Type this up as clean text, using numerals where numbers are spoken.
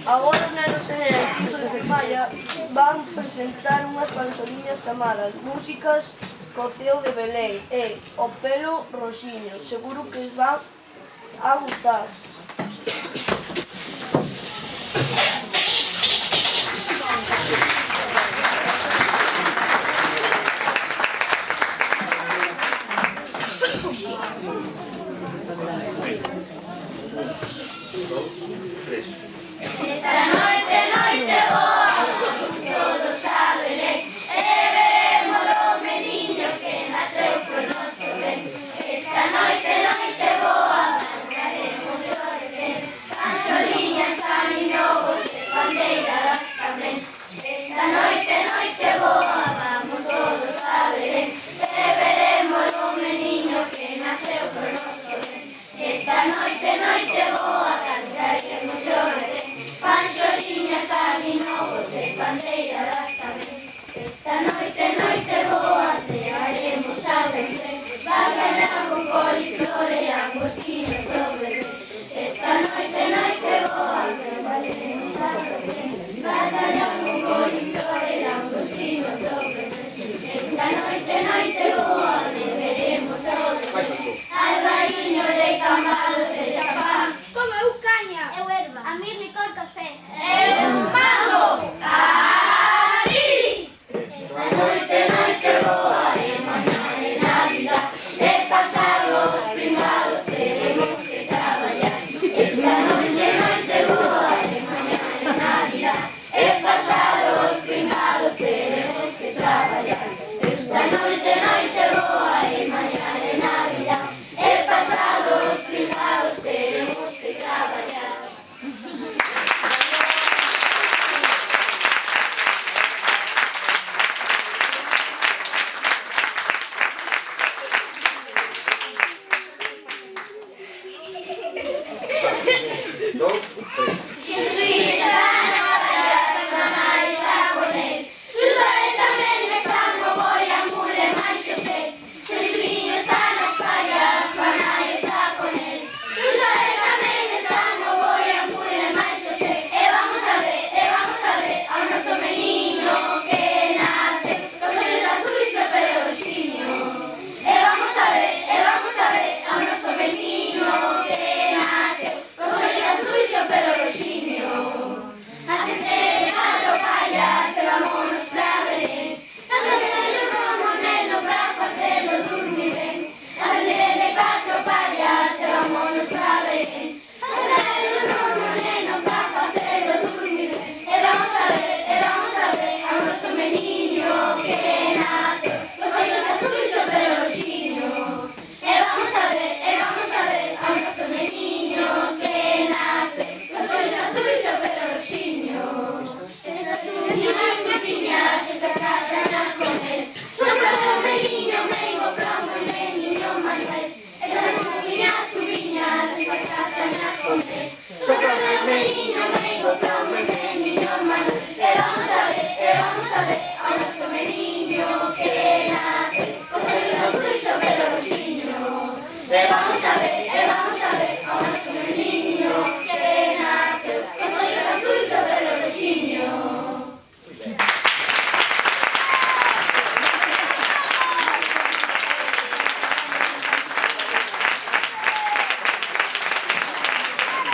Agora os nenos e nenas quinto de primaria van presentar unhas pansoliñas chamadas Músicas co ceo de Belén e O pelo rosiño. Seguro que os van a gustar. Esta noite, noite boa, vamos todos a Belén e veremos o meniño que naceu por noso ben. Esta noite, noite boa, cantaremos o retén, panxoliñas, aniñogos e bandeiradas tamén. Esta noite, noite boa, vamos todos a Belén e veremos o meniño que naceu por noso ben. Esta noite, noite boa, cantaremos o retén, panxoliñas, aniñogos e bandeiradas tamén. Esta noite, noite boa, cearemos ao Belén, bacalhau con coliflor e langostinos do Belén. Esta noite, noite boa, cearemos ao Belén, bacalhau con coliflor e langostinos do Belén. Esta noite, noite boa, beberemos ao Belén, albariño de cambados e chapán. Como eu caña, Eu erva, a mí licor café. eu mango, cariz. Esta noite, noite boa, e mañá de Navidad, e pasado os primados teremos que traballar. Esta noite, noite boa, e mañá de Navidad, e pasado os primados teremos que traballar. Esta noite, noite boa, e mañá de Navidad, e pasado os primados teremos que traballar. Dos, tres.